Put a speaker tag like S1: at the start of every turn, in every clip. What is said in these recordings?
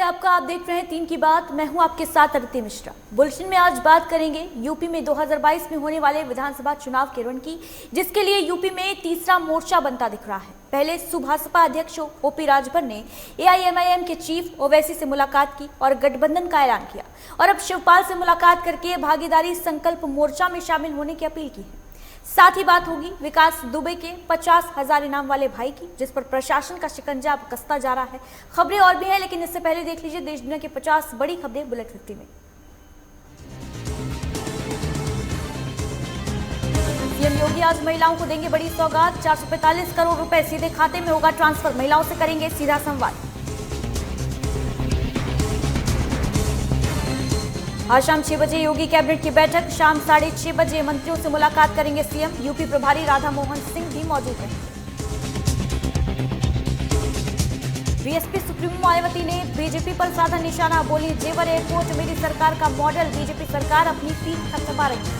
S1: आपका। आप देख रहे हैं 3 की बात। मैं हूं आपके साथ अदिति मिश्रा। बुलेटिन में आज बात करेंगे यूपी में 2022 में होने वाले विधानसभा चुनाव के रण की, जिसके लिए यूपी में तीसरा मोर्चा बनता दिख रहा है। पहले सुभासपा अध्यक्ष ओपी राजभर ने एआईएमआईएम के चीफ ओवैसी से मुलाकात की और गठबंधन का ऐलान किया, और अब शिवपाल से मुलाकात करके भागीदारी संकल्प मोर्चा में शामिल होने की अपील की है। साथ ही बात होगी विकास दुबे के 50,000 इनाम वाले भाई की, जिस पर प्रशासन का शिकंजा अब कसता जा रहा है। खबरें और भी हैं, लेकिन इससे पहले देख लीजिए देश दुनिया की 50 बड़ी खबरें बुलेट 50 में। सीएम योगी आज महिलाओं को देंगे बड़ी सौगात। 445 करोड़ रुपए सीधे खाते में होगा ट्रांसफर। महिलाओं से करेंगे सीधा संवाद। आज शाम 6 बजे योगी कैबिनेट की बैठक। शाम 6:30 बजे मंत्रियों से मुलाकात करेंगे सीएम। यूपी प्रभारी राधा मोहन सिंह भी मौजूद हैं। बीएसपी सुप्रीमो मायावती ने बीजेपी पर साधा निशाना। बोली, जेवर एयरपोर्ट मेरी सरकार का मॉडल। बीजेपी सरकार अपनी पीठ थपथपा रही है।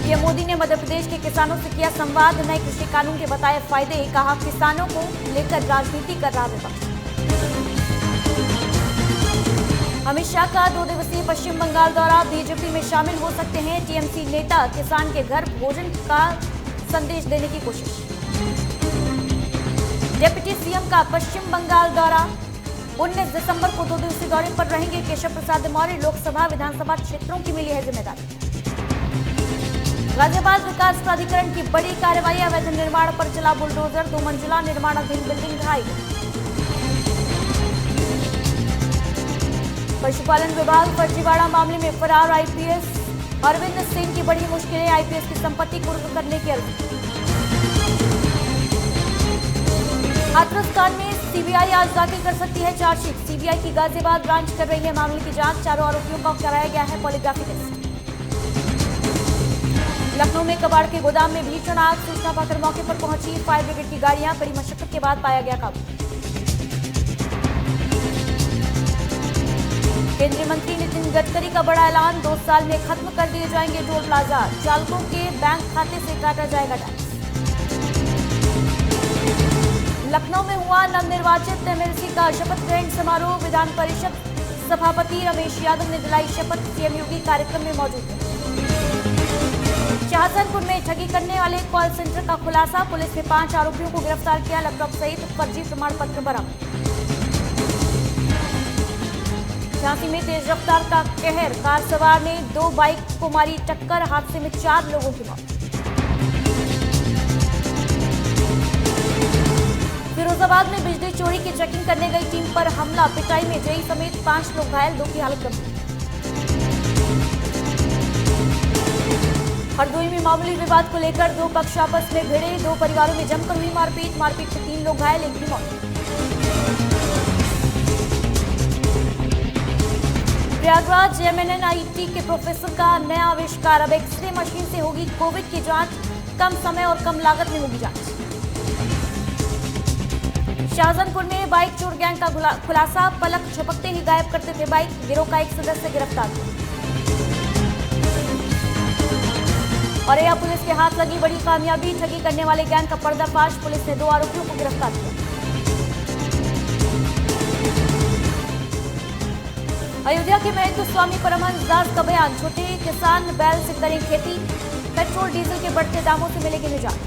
S1: पीएम मोदी ने मध्य प्रदेश के किसानों से किया संवाद। नए कृषि कानून के बताए फायदे। कहा, किसानों को लेकर राजनीति कर रहा विपक्ष। अमित शाह का 2 दिवसीय पश्चिम बंगाल दौरा। बीजेपी में शामिल हो सकते हैं टीएमसी नेता। किसान के घर भोजन का संदेश देने की कोशिश। डिप्टी सीएम का पश्चिम बंगाल दौरा। 19 दिसंबर को 2 दिवसीय दौरे पर रहेंगे केशव प्रसाद मौर्य। लोकसभा विधानसभा क्षेत्रों की मिली है जिम्मेदारी। गाजियाबाद विकास प्राधिकरण की बड़ी कार्रवाई। अवैध निर्माण पर चला बुलडोजर। 2 मंजिला निर्माणाधीन बिल्डिंग ढहाई। पशुपालन विभाग फर्जीवाड़ा मामले में फरार आईपीएस अरविंद सिंह की बड़ी मुश्किलें। आईपीएस की संपत्ति कुर्क करने की अर्जी। हाथरस कांड में सीबीआई आज दाखिल कर सकती है चार्जशीट। सीबीआई की गाजियाबाद ब्रांच कर रही है मामले की जांच। चारों आरोपियों का कराया गया है पॉलीग्राफी टेस्ट। लखनऊ में कबाड़ के गोदाम में भीषण आग। सूचना पाकर मौके पर पहुंची फायर ब्रिगेड की गाड़ियां। कड़ी मशक्कत के बाद पाया गया काबू। केंद्रीय मंत्री नितिन गडकरी का बड़ा ऐलान। 2 साल में खत्म कर दिए जाएंगे टोल प्लाजा। चालकों के बैंक खाते से काटा जाएगा टैक्स। लखनऊ में हुआ नवनिर्वाचित एमएलसी का शपथ ग्रहण समारोह। विधान परिषद सभापति रमेश यादव ने दिलाई शपथ। सीएम योगी कार्यक्रम में मौजूद थे। शाहजहांपुर में ठगी करने वाले कॉल सेंटर का खुलासा। पुलिस ने 5 आरोपियों को गिरफ्तार किया। लैपटॉप सहित फर्जी प्रमाण पत्र बरामद। झांसी में तेज रफ्तार का कहर। कार सवार ने 2 बाइक को मारी टक्कर। हादसे में 4 लोगों की मौत। फिरोजाबाद में बिजली चोरी की चेकिंग करने गई टीम पर हमला। पिटाई में जेई समेत 5 लोग घायल। 2 की हालत गंभीर। हरदोई में मामूली विवाद को लेकर 2 पक्ष आपस में भिड़े। 2 परिवारों में जमकर हुई मारपीट। मारपीट में 3 लोग घायल। 1 की मौत। प्रयागराज एमएनएनआईटी के प्रोफेसर का नया आविष्कार। अब एक्सरे मशीन से होगी कोविड की जांच। कम समय और कम लागत में होगी जांच। शाहजहांपुर में बाइक चोर गैंग का खुलासा। पलक झपकते ही गायब करते थे बाइक। गिरोह का एक सदस्य गिरफ्तार हुआ। औरैया पुलिस के हाथ लगी बड़ी कामयाबी। ठगी करने वाले गैंग का पर्दाफाश। पुलिस ने 2 आरोपियों को गिरफ्तार किया। अयोध्या के महंत स्वामी परमहंस दास का बयान। छोटे किसान बैल से करें खेती। पेट्रोल डीजल के बढ़ते दामों से मिलेगी निजात।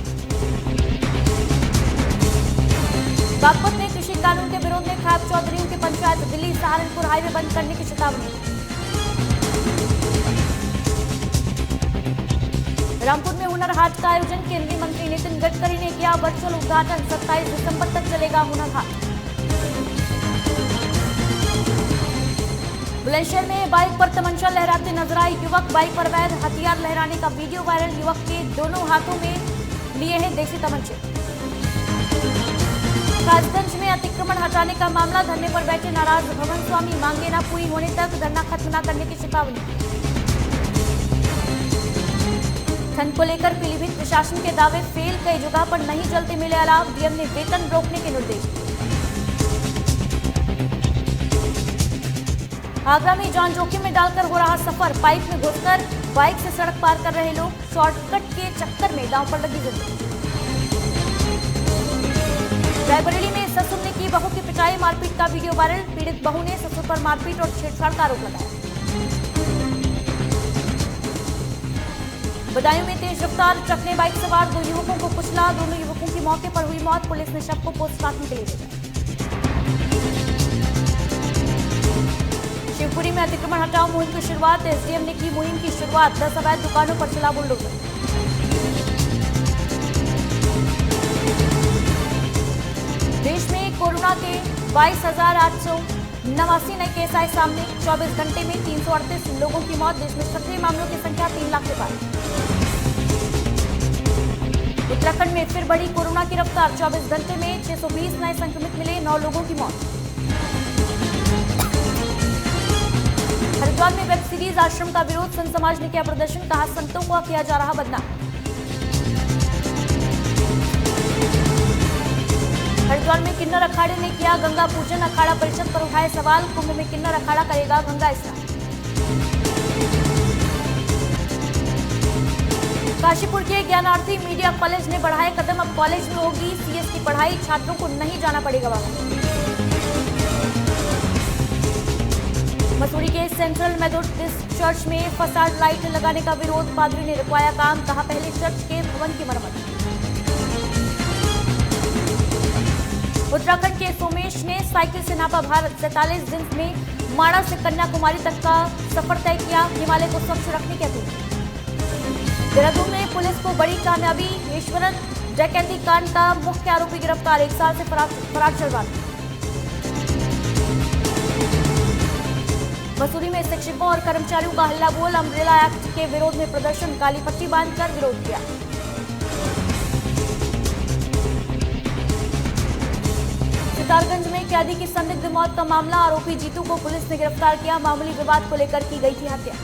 S1: बागपत में कृषि कानून के विरोध में खाब चौधरियों की पंचायत। दिल्ली सहारनपुर हाईवे बंद करने की चेतावनी। रामपुर में हुनर हाट का आयोजन। केंद्रीय मंत्री नितिन गडकरी ने किया वर्चुअल उद्घाटन। 27 दिसंबर तक चलेगा हुनर हाट। बुलंदशहर में बाइक पर तमंचा लहराते नजर आए युवक। बाइक पर अवैध हथियार लहराने का वीडियो वायरल। युवक के दोनों हाथों में लिए हैं देसी तमंचे। कासगंज में अतिक्रमण हटाने का मामला। धरने पर बैठे नाराज भवन स्वामी। मांगे न पूरी होने तक धरना खत्म न करने की चेतावनी। ठंड को लेकर पीलीभीत प्रशासन के दावे फेल। कई जगह पर नहीं जल्दी मिले अलाव। डीएम ने वेतन रोकने के निर्देश दिए। आगरा में जान जोखिम में डालकर हो रहा सफर। पाइप में घुसकर बाइक से सड़क पार कर रहे लोग। शॉर्टकट के चक्कर में दांव पर लगी जिंदगी। रायबरेली में ससुर ने की बहू की पिटाई। मचाए मारपीट का वीडियो वायरल। पीड़ित बहू ने ससुर पर मारपीट और छेड़छाड़ का आरोप लगाया। बदायूं में तेज रफ्तार ट्रक ने बाइक सवार 2 युवकों को कुचला। दोनों युवकों की मौके पर हुई मौत। पुलिस ने शव को पोस्टमार्टम के लिए भेजा। शिवपुरी में अतिक्रमण हटाओ मुहिम की शुरुआत। एसडीएम ने की मुहिम की शुरुआत। 10 अवैध दुकानों पर चला बुलडोजर। देश में कोरोना के 22,889 नए केस आए सामने। 24 घंटे में 338 लोगों की मौत। देश में सक्रिय मामलों की संख्या 3 लाख के पार। उत्तराखंड में फिर बढ़ी कोरोना की रफ्तार। 24 घंटे में 620 नए संक्रमित मिले। 9 लोगों की मौत। हरिद्वार में वेब सीरीज आश्रम का विरोध। संत समाज ने किया प्रदर्शन। कहा संतों को किया जा रहा बदनाम। हरिद्वार में किन्नर अखाड़े ने किया गंगा पूजन। अखाड़ा परिषद पर उठाए सवाल। कुंभ में किन्नर अखाड़ा करेगा गंगा स्नान। काशीपुर के ज्ञानार्थी मीडिया कॉलेज ने बढ़ाए कदम। अब कॉलेज में होगी सीएस की पढ़ाई। छात्रों को नहीं जाना पड़ेगा वहां। मसूरी के सेंट्रल मेथोडिस्ट चर्च में फसाड लाइट लगाने का विरोध। पादरी ने रुकवाया काम। कहा पहले चर्च के भवन की मरम्मत। उत्तराखंड के सोमेश ने साइकिल से नापा भारत। 47 दिन में माड़ा से कन्याकुमारी तक का सफर तय किया। हिमालय को स्वच्छ रखने की अपील। देहरादून में पुलिस को बड़ी कामयाबी। ईश्वरन डकैती कांड का मुख्य आरोपी गिरफ्तार। 1 साल से फरार चल रहा था। मसूरी में शिक्षकों और कर्मचारियों का हल्ला बोल। अम्ब्रेला एक्ट के विरोध में प्रदर्शन। काली पट्टी बांधकर विरोध किया। सितारगंज में कैदी की संदिग्ध मौत का मामला। आरोपी जीतू को पुलिस ने गिरफ्तार किया। मामूली विवाद को लेकर की गई थी हत्या।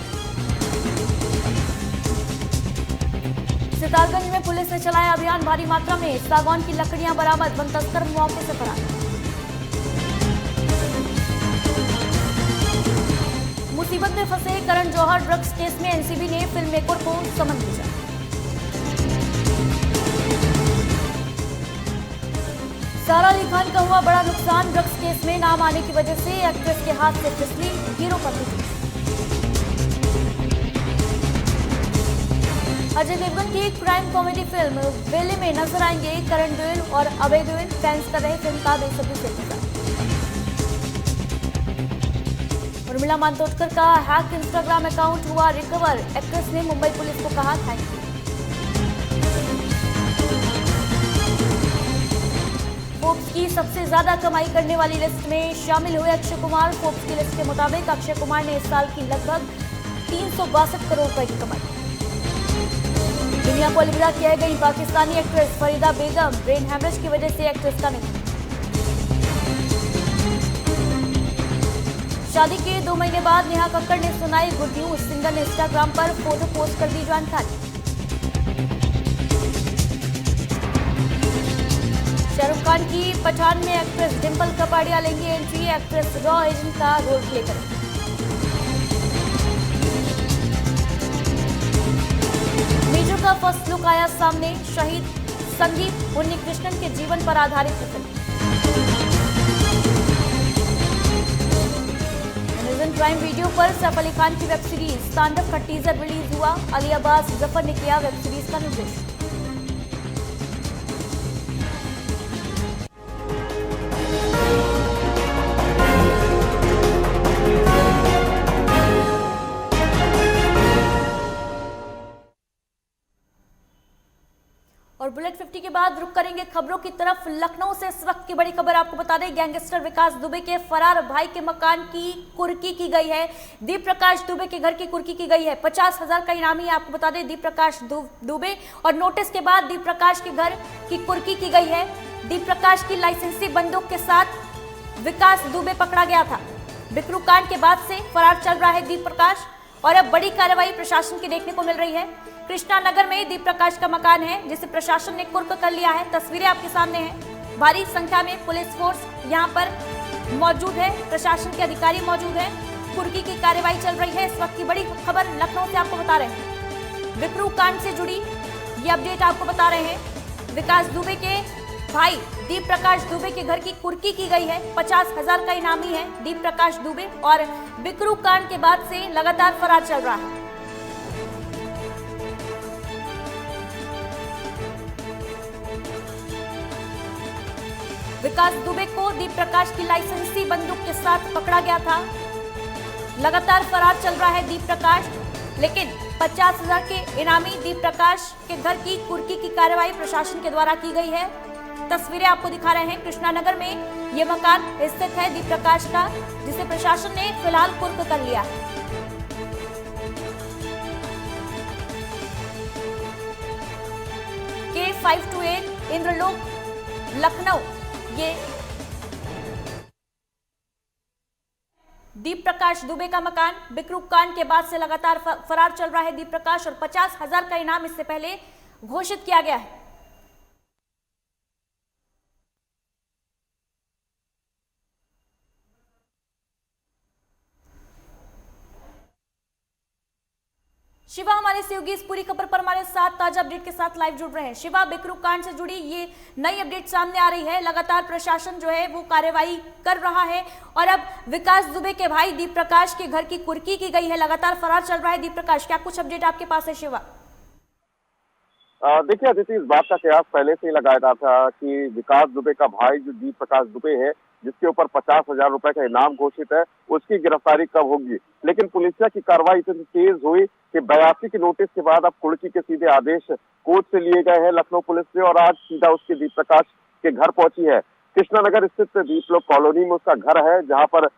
S1: सितारगंज में पुलिस ने चलाया अभियान। भारी मात्रा में सागौन की लकड़ियां बरामद। वन तस्कर मौके से फरार। मुसीबत में फंसे करण जौहर ड्रग्स केस में एनसीबी ने फिल्म मेकर को समन भेजा। सारा अली खान का हुआ बड़ा नुकसान। ड्रग्स केस में नाम आने की वजह से एक्ट्रेस के हाथ से फिसली। हीरो पर भी। अजय देवगन की क्राइम कॉमेडी फिल्म वेले में नजर आएंगे करण देओल और अभय देओल। फैंस कर रहे फिल्म का बेसब्री से इंतजार। उर्मिला मातोंडकर का हैक इंस्टाग्राम अकाउंट हुआ रिकवर। एक्ट्रेस ने मुंबई पुलिस को कहा थैंक यू। फोर्ब्स की सबसे ज्यादा कमाई करने वाली लिस्ट में शामिल हुए अक्षय कुमार। फोर्ब्स की लिस्ट के मुताबिक अक्षय कुमार ने इस साल की लगभग 362 करोड़ रुपए की कमाई। दुनिया को अलविदा किया गई पाकिस्तानी एक्ट्रेस फरीदा बेगम। ब्रेन हैमरेज की वजह से एक्ट्रेस का निधन। शादी के 2 महीने बाद नेहा कक्कड़ ने सुनाई गुड न्यूज। सिंगर ने इंस्टाग्राम पर फोटो पोस्ट कर दी जानकारी। शाहरुख खान की पठान में एक्ट्रेस डिंपल कपाड़िया लेंगी एंट्री। एक्ट्रेस रॉ एजेंट का रोल प्ले करेंगी। मेजर का फर्स्ट लुक आया सामने। शहीद संदीप उन्नीकृष्णन के जीवन पर आधारित फिल्म। प्राइम वीडियो पर सैफ अली खान की वेब सीरीज तांडव का टीजर रिलीज हुआ। अली अब्बास जफर ने किया वेब सीरीज का निर्देशन। और बुलेट 50 के बाद रुक करेंगे खबरों की तरफ। लखनऊ से इस वक्त की बड़ी खबर आपको बता दें। गैंगस्टर विकास दुबे के फरार भाई के मकान की कुर्की की गई है। दीप प्रकाश दुबे के घर की कुर्की की गई है। 50,000 का इनामी आपको बता दें दीप प्रकाश दुबे। और नोटिस के बाद दीप प्रकाश के घर की कुर्की की गई है। दीप प्रकाश की लाइसेंसी बंदूक के साथ विकास दुबे पकड़ा गया था। बिकरू कांड के बाद से फरार चल रहा है दीप प्रकाश और अब बड़ी कार्रवाई प्रशासन की देखने को मिल रही है। कृष्णा नगर में दीप प्रकाश का मकान है जिसे प्रशासन ने कुर्क कर लिया है। तस्वीरें आपके सामने हैं। भारी संख्या में पुलिस फोर्स यहां पर मौजूद है। प्रशासन के अधिकारी मौजूद हैं। कुर्की की कार्रवाई चल रही है। इस वक्त की बड़ी खबर लखनऊ से आपको बता रहे हैं। बिकरू कांड से जुड़ी ये अपडेट आपको बता रहे हैं। विकास दुबे के भाई दीप प्रकाश दुबे के घर की कुर्की की गई है। 50,000 का इनामी है दीप प्रकाश दुबे और बिकरू कांड के बाद से लगातार फरार चल रहा है। विकास दुबे को दीप प्रकाश की लाइसेंसी बंदूक के साथ पकड़ा गया था। लगातार फरार चल रहा है दीप प्रकाश, लेकिन 50,000 के इनामी दीप प्रकाश के घर की कुर्की की कार्रवाई प्रशासन के द्वारा की गई है। तस्वीरें आपको दिखा रहे हैं। कृष्णानगर में ये मकान स्थित है दीप प्रकाश का, जिसे प्रशासन ने फिलहाल कुर्क कर लिया है। K528 इंद्रलोक लखनऊ, ये दीप प्रकाश दुबे का मकान। बिकरू कांड के बाद से लगातार फरार चल रहा है दीप प्रकाश और 50,000 का इनाम इससे पहले घोषित किया गया है। शिवा हमारे सहयोगी इस पूरी खबर पर हमारे साथ ताजा अपडेट के साथ लाइव जुड़ रहे हैं। शिवा, बिकरू कांड से जुड़ी ये नई अपडेट सामने आ रही है। लगातार प्रशासन जो है वो कार्रवाई कर रहा है और अब विकास दुबे के भाई दीप प्रकाश के घर की कुर्की की गई है। लगातार फरार चल रहा है दीप प्रकाश, क्या कुछ अपडेट आपके पास है शिवा?
S2: देखिए अदिति, इस बात का कयास पहले से ही लगाया गया था कि विकास दुबे का भाई जो दीप प्रकाश दुबे है, जिसके ऊपर 50,000 रुपए का इनाम घोषित है, उसकी गिरफ्तारी कब होगी। लेकिन पुलिस की कार्रवाई इतनी तेज हुई कि 82 के नोटिस के बाद अब कुर्की के सीधे आदेश कोर्ट से लिए गए हैं लखनऊ पुलिस से और आज सीधा उसके दीप प्रकाश के घर पहुंची है। कृष्णानगर स्थित दीपलोक कॉलोनी में उसका घर है, जहां पर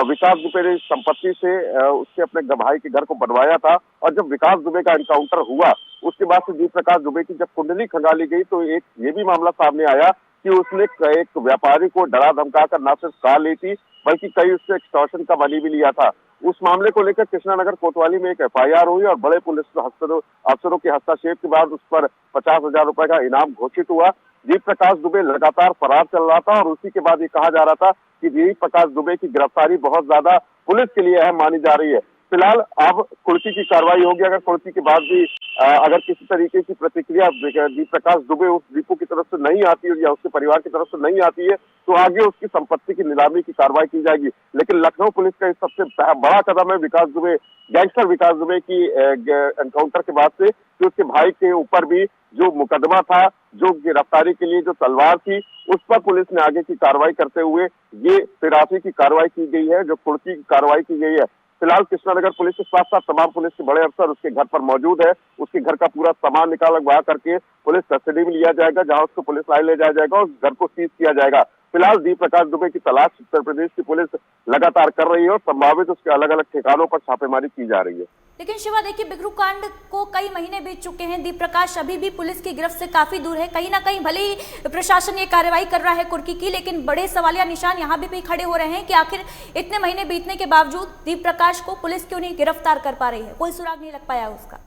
S2: विकास दुबे ने संपत्ति से उसके अपने भाई के घर को बनवाया था। और जब विकास दुबे का एनकाउंटर हुआ, उसके बाद से दीप प्रकाश दुबे की जब कुंडली खंगाली गई तो एक ये भी मामला सामने आया कि उसने एक व्यापारी को डरा धमका कर न सिर्फ कार ली थी, बल्कि कई उससे एक्सटॉर्शन का मनी भी लिया था। उस मामले को लेकर कृष्णानगर कोतवाली में एक FIR हुई और बड़े पुलिस अफसरों के हस्तक्षेप के बाद उस पर 50,000 रुपए का इनाम घोषित हुआ। दीप प्रकाश दुबे लगातार फरार चल रहा था और उसी के बाद ये कहा जा रहा था कि दीप प्रकाश दुबे की गिरफ्तारी बहुत ज्यादा पुलिस के लिए अहम मानी जा रही है। फिलहाल अब कुर्की की कार्रवाई होगी। अगर कुर्की के बाद भी अगर किसी तरीके की प्रतिक्रिया दीप प्रकाश दुबे उस दीपू की तरफ से नहीं आती है या उसके परिवार की तरफ से नहीं आती है, तो आगे उसकी संपत्ति की नीलामी की कार्रवाई की जाएगी। लेकिन लखनऊ पुलिस का इस सबसे बड़ा कदम है विकास दुबे, गैंगस्टर विकास दुबे की एनकाउंटर के बाद से कि उसके भाई के ऊपर भी जो मुकदमा था, जो गिरफ्तारी के लिए जो तलवार थी, उस पर पुलिस ने आगे की कार्रवाई करते हुए ये 83 की कार्रवाई की गई है, जो कुर्की की कार्रवाई की गई है। फिलहाल कृष्णानगर पुलिस के साथ साथ तमाम पुलिस के बड़े अफसर उसके घर पर मौजूद है। उसके घर का पूरा सामान निकालवा करके पुलिस कस्टडी में लिया जाएगा, जहां उसको पुलिस लाइन ले जाया जाएगा और उस घर को सीज किया जाएगा। फिलहाल दीप प्रकाश दुबे की तलाश उत्तर प्रदेश की पुलिस लगातार कर रही है और संभावित उसके अलग अलग ठिकानों पर छापेमारी की जा रही है।
S1: लेकिन शिवा देखिए, बिकरू कांड को कई महीने बीत चुके हैं, दीप प्रकाश अभी भी पुलिस की गिरफ्त से काफी दूर है। कहीं ना कहीं भले ही प्रशासन ये कार्रवाई कर रहा है कुर्की की, लेकिन बड़े सवालिया निशान यहाँ भी खड़े हो रहे हैं कि आखिर इतने महीने बीतने के बावजूद दीप प्रकाश को पुलिस क्यों नहीं गिरफ्तार कर पा रही है, कोई सुराग नहीं लग पाया उसका।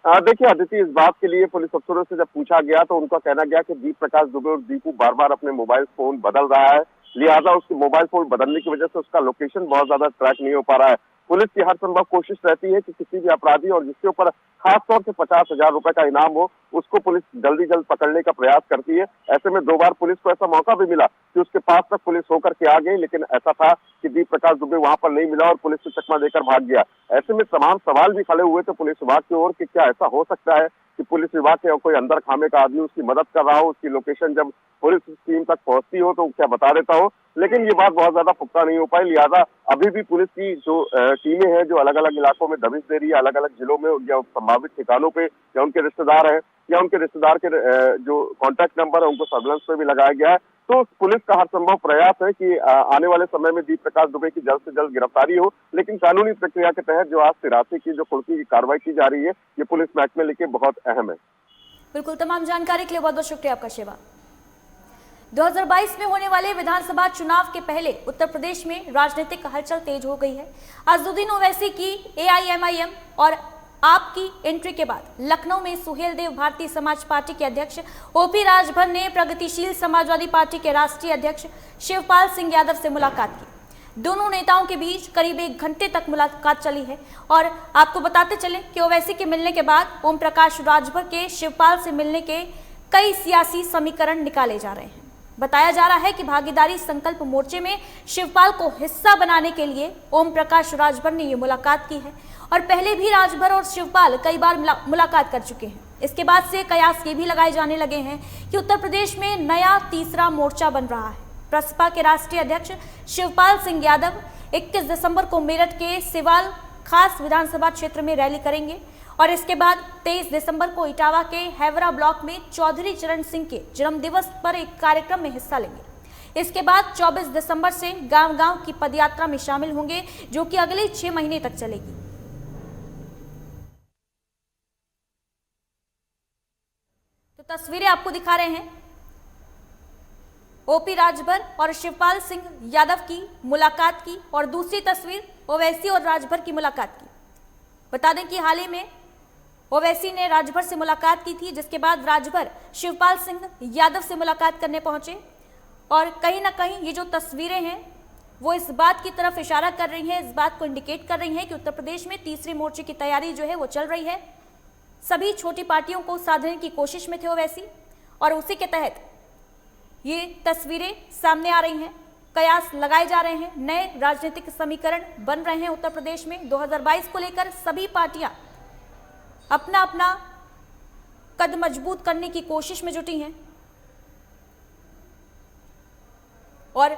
S2: देखिए अदिति, इस बात के लिए पुलिस अफसरों से जब पूछा गया तो उनका कहना गया कि दीप प्रकाश दुबे और दीपू बार बार अपने मोबाइल फोन बदल रहा है, लिहाजा उसके मोबाइल फोन बदलने की वजह से उसका लोकेशन बहुत ज्यादा ट्रैक नहीं हो पा रहा है। पुलिस की हर संभव कोशिश रहती है कि किसी भी अपराधी और जिसके ऊपर खास तौर से 50,000 रुपए का इनाम हो, उसको पुलिस जल्दी पकड़ने का प्रयास करती है। ऐसे में 2 बार पुलिस को ऐसा मौका भी मिला कि उसके पास तक पुलिस होकर के आ गई, लेकिन ऐसा था कि दीप प्रकाश दुबे वहां पर नहीं मिला और पुलिस से चकमा देकर भाग गया। ऐसे में तमाम सवाल भी खड़े हुए थे पुलिस विभाग की ओर कि क्या ऐसा हो सकता है कि पुलिस विभाग के कोई अंदर खामे का आदमी उसकी मदद कर रहा हो, उसकी लोकेशन जब पुलिस टीम तक पहुंचती हो तो क्या बता देता हो। लेकिन ये बात बहुत ज्यादा पुख्ता नहीं हो पाई, लिहाजा अभी भी पुलिस की जो टीमें हैं जो अलग अलग इलाकों में दबिश दे रही है, अलग अलग जिलों में या संभावित ठिकानों पे, या उनके रिश्तेदार हैं या उनके रिश्तेदार के जो कॉन्टैक्ट नंबर है उनको सर्विलांस पे भी लगाया गया है। तो पुलिस का हर संभव प्रयास है कि आने वाले समय में दीप प्रकाश दुबे की जल्द से जल्द गिरफ्तारी हो, लेकिन कानूनी प्रक्रिया के तहत जो आज 83 की जो कुर्की की कार्रवाई की जा रही है, ये पुलिस महकमे लेके बहुत अहम है।
S1: बिल्कुल, तमाम जानकारी के लिए बहुत बहुत शुक्रिया आपका शिवा। 2022 में होने वाले विधानसभा चुनाव के पहले उत्तर प्रदेश में राजनीतिक हलचल तेज हो गई है। अजदुद्दीन ओवैसी की AIMIM और आपकी एंट्री के बाद लखनऊ में सुहेल देव भारतीय समाज पार्टी के अध्यक्ष, OP राजभर ने प्रगतिशील समाजवादी पार्टी के राष्ट्रीय अध्यक्ष शिवपाल सिंह यादव से मुलाकात की। दोनों नेताओं के बीच करीब 1 घंटे तक मुलाकात चली है और आपको बताते चले कि ओवैसी के मिलने के बाद ओम प्रकाश राजभर के शिवपाल से मिलने के कई सियासी समीकरण निकाले जा रहे हैं। बताया जा रहा है कि भागीदारी संकल्प मोर्चे में शिवपाल को हिस्सा बनाने के लिए ओम प्रकाश राजभर ने ये मुलाकात की है और पहले भी राजभर और शिवपाल कई बार मुलाकात कर चुके हैं। इसके बाद से कयास ये भी लगाए जाने लगे हैं कि उत्तर प्रदेश में नया तीसरा मोर्चा बन रहा है। प्रसपा के राष्ट्रीय अध्यक्ष शिवपाल सिंह यादव 21 दिसंबर को मेरठ के सिवाल खास विधानसभा क्षेत्र में रैली करेंगे और इसके बाद 23 दिसंबर को इटावा के हैवरा ब्लॉक में चौधरी चरण सिंह के जन्मदिवस पर एक कार्यक्रम में हिस्सा लेंगे। इसके बाद 24 दिसंबर से गांव-गांव की पदयात्रा में शामिल होंगे, जो कि अगले 6 महीने तक चलेगी। तो तस्वीरें आपको दिखा रहे हैं ओपी राजभर और शिवपाल सिंह यादव की मुलाकात की, और दूसरी तस्वीर ओवैसी और राजभर की मुलाकात की। बता दें कि हाल ही में ओवैसी ने राजभर से मुलाकात की थी, जिसके बाद राजभर शिवपाल सिंह यादव से मुलाकात करने पहुंचे और कहीं ना कहीं ये जो तस्वीरें हैं वो इस बात की तरफ इशारा कर रही हैं, इस बात को इंडिकेट कर रही हैं कि उत्तर प्रदेश में तीसरे मोर्चे की तैयारी जो है वो चल रही है। सभी छोटी पार्टियों को साधने की कोशिश में थे ओवैसी और उसी के तहत ये तस्वीरें सामने आ रही हैं। कयास लगाए जा रहे हैं, नए राजनीतिक समीकरण बन रहे हैं उत्तर प्रदेश में। 2022 को लेकर सभी पार्टियां अपना अपना कद मजबूत करने की कोशिश में जुटी हैं और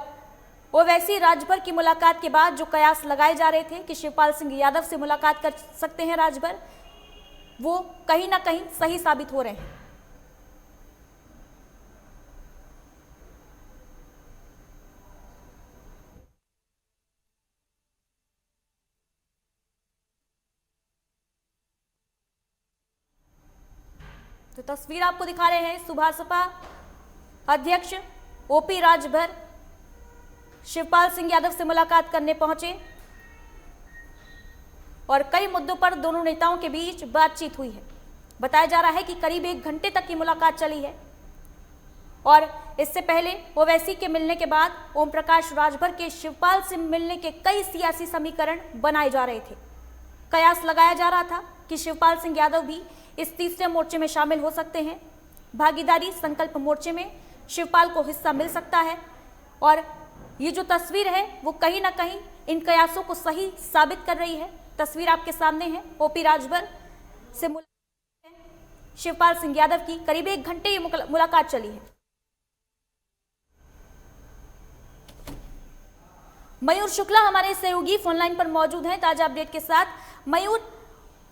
S1: ओवैसी राजभर की मुलाकात के बाद जो कयास लगाए जा रहे थे कि शिवपाल सिंह यादव से मुलाकात कर सकते हैं राजभर, वो कहीं ना कहीं सही साबित हो रहे हैं। तो तस्वीर आपको दिखा रहे हैं सुभासपा अध्यक्ष ओपी राजभर शिवपाल सिंह यादव से मुलाकात करने पहुंचे और कई मुद्दों पर दोनों नेताओं के बीच बातचीत हुई है। बताया जा रहा है कि करीब 1 घंटे तक की मुलाकात चली है और इससे पहले ओवैसी के मिलने के बाद ओम प्रकाश राजभर के शिवपाल से मिलने के कई सियासी समीकरण बनाए जा रहे थे। कयास लगाया जा रहा था कि शिवपाल सिंह यादव भी इस तीसरे मोर्चे में शामिल हो सकते हैं। भागीदारी संकल्प मोर्चे में शिवपाल को हिस्सा मिल सकता है और ये जो तस्वीर है वो कहीं ना कहीं इन कयासों को सही साबित कर रही है। तस्वीर आपके सामने है ओपी राजभर से शिवपाल सिंह यादव की करीब 1 घंटे ये मुलाकात चली है। मयूर शुक्ला हमारे सहयोगी फोनलाइन पर मौजूद हैं ताजा अपडेट के साथ। मयूर,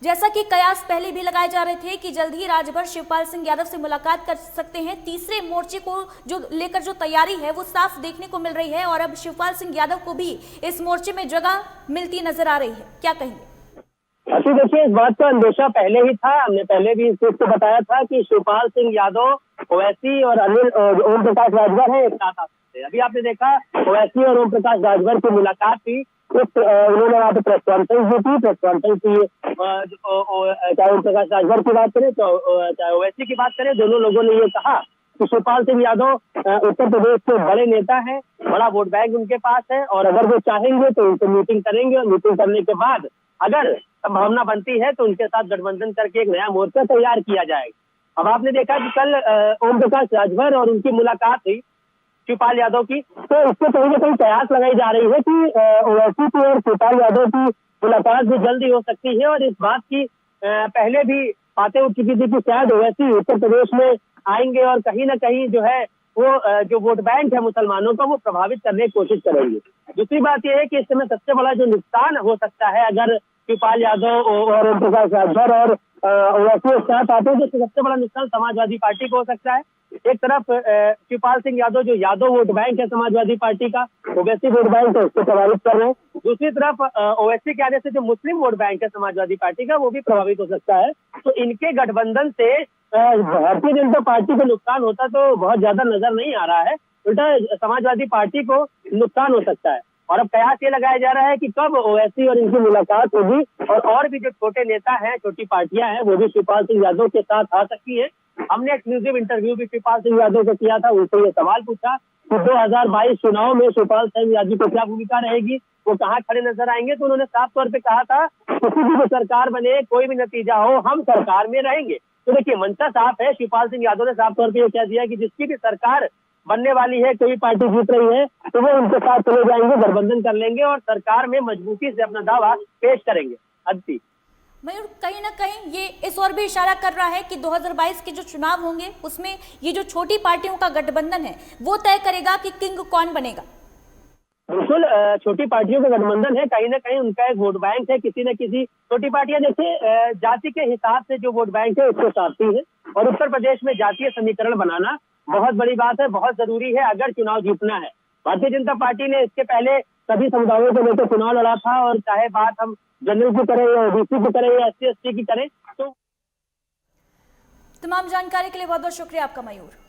S1: जैसा कि कयास पहले भी लगाए जा रहे थे कि जल्द ही राजभर शिवपाल सिंह यादव से मुलाकात कर सकते हैं, तीसरे मोर्चे को जो लेकर जो तैयारी है वो साफ देखने को मिल रही है और अब शिवपाल सिंह यादव को भी इस मोर्चे में जगह मिलती नजर आ रही है, क्या कहेंगे?
S3: देखिए, इस बात का अंदेशा पहले ही था। हमने पहले भी इस चीज को बताया था कि शिवपाल सिंह यादव, ओवैसी और अनिल ओम प्रकाश राजभर है एक साथ आ सकते हैं। अभी आपने देखा ओवैसी और ओम प्रकाश राजभर की मुलाकात थी, उन्होंने वहाँ पे प्रेस कॉन्फ्रेंस दी थी। प्रेस कॉन्फ्रेंस की चाहे ओम प्रकाश राजभर की बात करें चाहे ओवैसी की बात करें, दोनों लोगों ने ये कहा कि शिवपाल सिंह यादव उत्तर प्रदेश के बड़े नेता हैं, बड़ा वोट बैंक उनके पास है और अगर वो चाहेंगे तो उनसे मीटिंग करेंगे और मीटिंग करने के बाद अगर संभावना बनती है तो उनके साथ गठबंधन करके एक नया मोर्चा तैयार किया जाएगा। अब आपने देखा कि कल ओम प्रकाश राजभर और उनकी मुलाकात हुई शिवपाल यादव की, तो इससे कहीं ना कहीं कयास लगाई जा रही है कि ओवैसी की और शिवपाल यादव की मुलाकात भी जल्दी हो सकती है। और इस बात की पहले भी बातें उठ चुकी थी कि शायद ओवैसी उत्तर प्रदेश में आएंगे और कहीं ना कहीं जो है वो जो वोट बैंक है मुसलमानों का वो प्रभावित करने की कोशिश करेंगे। दूसरी बात यह है कि इस समय सबसे बड़ा जो नुकसान हो सकता है अगर शिवपाल यादव और ओम प्रकाश राजभर और ओवैसी एक साथ आते हैं तो सबसे बड़ा नुकसान समाजवादी पार्टी को हो सकता है। एक तरफ शिवपाल सिंह यादव जो यादव वोट बैंक है समाजवादी पार्टी का, ओवैसी वोट बैंक है, उसको प्रभावित कर रहे हैं। दूसरी तरफ ओवैसी के आने से जो मुस्लिम वोट बैंक है समाजवादी पार्टी का वो भी प्रभावित हो सकता है। तो इनके गठबंधन से भारतीय जनता पार्टी को नुकसान होता तो बहुत ज्यादा नजर नहीं आ रहा है, उल्टा समाजवादी पार्टी को नुकसान हो सकता है। और अब कयास ये लगाया जा रहा है कि कब ओवैसी और इनकी मुलाकात होगी और भी जो छोटे नेता हैं, छोटी पार्टियां हैं, वो भी शिवपाल सिंह यादव के साथ आ सकती है। हमने एक्सक्लूसिव इंटरव्यू भी शिवपाल सिंह यादव को किया था, उनसे ये सवाल पूछा कि 2022 चुनाव में शिवपाल सिंह यादव को क्या भूमिका रहेगी, वो कहाँ खड़े नजर आएंगे। तो उन्होंने साफ तौर पे कहा था किसी भी सरकार बने, कोई भी नतीजा हो, हम सरकार में रहेंगे। तो देखिए मंशा साफ है, शिवपाल सिंह यादव ने साफ तौर पर यह कह दिया कि जिसकी भी सरकार बनने वाली है, कोई पार्टी जीत रही है तो वो उनके साथ चले जाएंगे, गठबंधन कर लेंगे और सरकार में मजबूती से अपना दावा पेश करेंगे। अदिति,
S1: मयूर, कहीं ना कहीं ये इस ओर भी इशारा कर रहा है कि 2022 के जो चुनाव होंगे उसमें ये जो छोटी पार्टियों का गठबंधन है वो तय करेगा कि किंग कौन बनेगा।
S3: बिल्कुल, छोटी पार्टियों का गठबंधन है, कहीं ना कहीं उनका एक वोट बैंक है। किसी न किसी छोटी पार्टियां देखिए जाति के हिसाब से जो वोट बैंक है उसको साधती है और उत्तर प्रदेश में जातीय समीकरण बनाना बहुत बड़ी बात है, बहुत जरूरी है अगर चुनाव जीतना है। भारतीय जनता पार्टी ने इसके पहले सभी समुदायों को लेकर चुनाव लड़ा था और चाहे बात हम जनरल की करें या ओबीसी की करें या SC/ST की करें तो।
S1: तमाम जानकारी के लिए बहुत बहुत शुक्रिया आपका मयूर।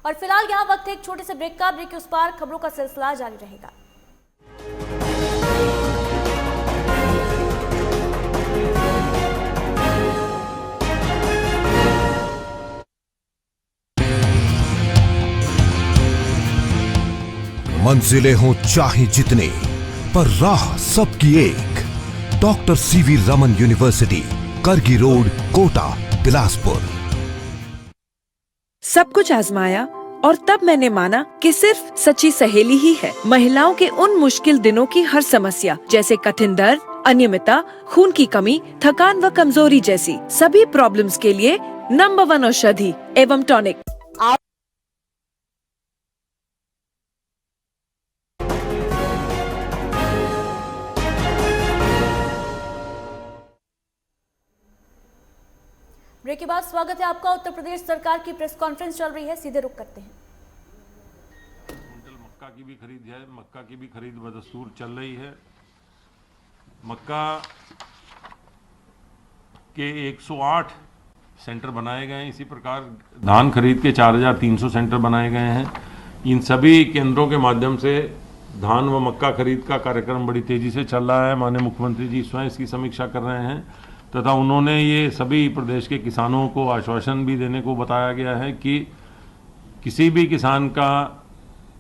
S1: और फिलहाल यहाँ वक्त है एक छोटे से ब्रेक का। ब्रेक के उस पार खबरों का सिलसिला जारी रहेगा।
S4: मंजिलें हों चाहे जितने, पर राह सबकी एक। डॉक्टर CV रमन यूनिवर्सिटी, करगी रोड, कोटा, बिलासपुर।
S5: सब कुछ आजमाया और तब मैंने माना कि सिर्फ सच्ची सहेली ही है महिलाओं के उन मुश्किल दिनों की हर समस्या, जैसे कठिन दर्द, अनियमितता, खून की कमी, थकान व कमजोरी जैसी सभी प्रॉब्लम्स के लिए नंबर 1 औषधि एवं टॉनिक।
S1: ब्रेक के बाद स्वागत है आपका। उत्तर प्रदेश सरकार की प्रेस कॉन्फ्रेंस चल रही है, सीधे रुक करते हैं।
S6: कुंटल मक्का की भी खरीद है, मक्का की भी खरीद बदस्तूर चल रही है। मक्का के 108 सेंटर बनाए गए हैं, इसी प्रकार धान खरीद के 4300 सेंटर बनाए गए हैं। इन सभी केंद्रों के माध्यम से धान व मक्का खरीद का कार्यक्रम बड़ी तेजी से चल रहा है। माननीय मुख्यमंत्री जी स्वयं इसकी समीक्षा कर रहे हैं तथा उन्होंने ये सभी प्रदेश के किसानों को आश्वासन भी देने को बताया गया है कि किसी भी किसान का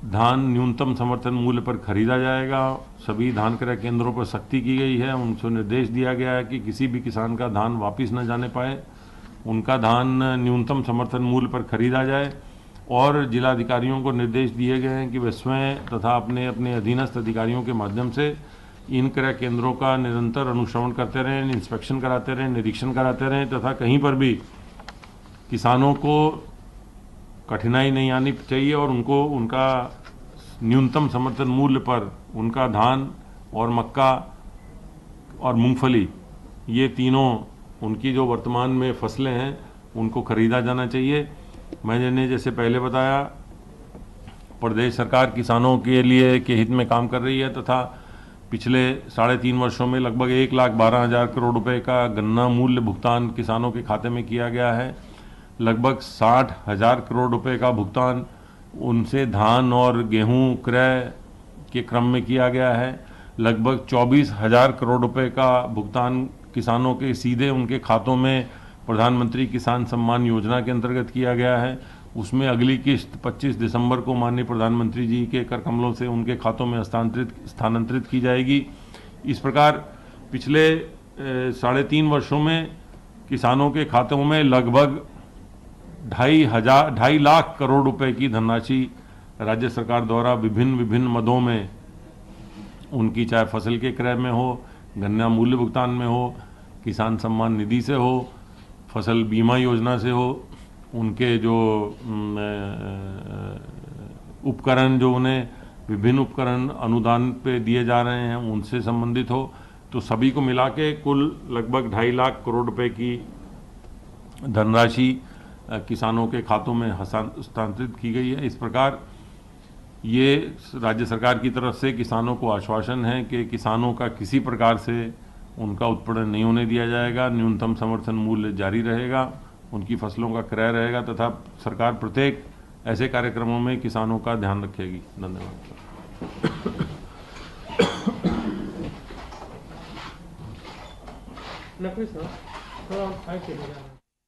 S6: धान न्यूनतम समर्थन मूल्य पर खरीदा जाएगा। सभी धान क्रय केंद्रों पर सख्ती की गई है, उनसे निर्देश दिया गया है कि किसी भी किसान का धान वापस न जाने पाए, उनका धान न्यूनतम समर्थन मूल्य पर खरीदा जाए। और जिलाधिकारियों को निर्देश दिए गए हैं कि वे स्वयं तथा अपने अपने अधीनस्थ अधिकारियों के माध्यम से इन क्रय केंद्रों का निरंतर अनुश्रवण करते रहें, इंस्पेक्शन कराते रहें, निरीक्षण कराते रहें तथा कहीं पर भी किसानों को कठिनाई नहीं आनी चाहिए और उनको उनका न्यूनतम समर्थन मूल्य पर उनका धान और मक्का और मूंगफली, ये तीनों उनकी जो वर्तमान में फसलें हैं उनको खरीदा जाना चाहिए। मैंने जैसे पहले बताया, प्रदेश सरकार किसानों के लिए के हित में काम कर रही है तथा पिछले 3.5 वर्षों में लगभग 1,12,000 करोड़ रुपए का गन्ना मूल्य भुगतान किसानों के खाते में किया गया है। लगभग 60,000 करोड़ रुपए का भुगतान उनसे धान और गेहूं क्रय के क्रम में किया गया है। लगभग 24,000 करोड़ रुपए का भुगतान किसानों के सीधे उनके खातों में प्रधानमंत्री किसान सम्मान योजना के अंतर्गत किया गया है। उसमें अगली किस्त 25 दिसंबर को माननीय प्रधानमंत्री जी के कर कमलों से उनके खातों में स्थानांतरित की जाएगी। इस प्रकार पिछले 3.5 वर्षों में किसानों के खातों में लगभग 2.5 लाख करोड़ रुपए की धनराशि राज्य सरकार द्वारा विभिन्न मदों में उनकी, चाहे फसल के क्रय में हो, गन्ना मूल्य भुगतान में हो, किसान सम्मान निधि से हो, फसल बीमा योजना से हो, उनके जो उपकरण जो उन्हें विभिन्न उपकरण अनुदान पे दिए जा रहे हैं उनसे संबंधित हो, तो सभी को मिला के कुल लगभग 2.5 लाख करोड़ रुपए की धनराशि किसानों के खातों में हस्तांतरित की गई है। इस प्रकार ये राज्य सरकार की तरफ से किसानों को आश्वासन है कि किसानों का किसी प्रकार से उनका उत्पीड़न नहीं होने दिया जाएगा, न्यूनतम समर्थन मूल्य जारी रहेगा, उनकी फसलों का क्रय रहेगा तथा सरकार प्रत्येक ऐसे कार्यक्रमों में किसानों का ध्यान रखेगी। धन्यवाद।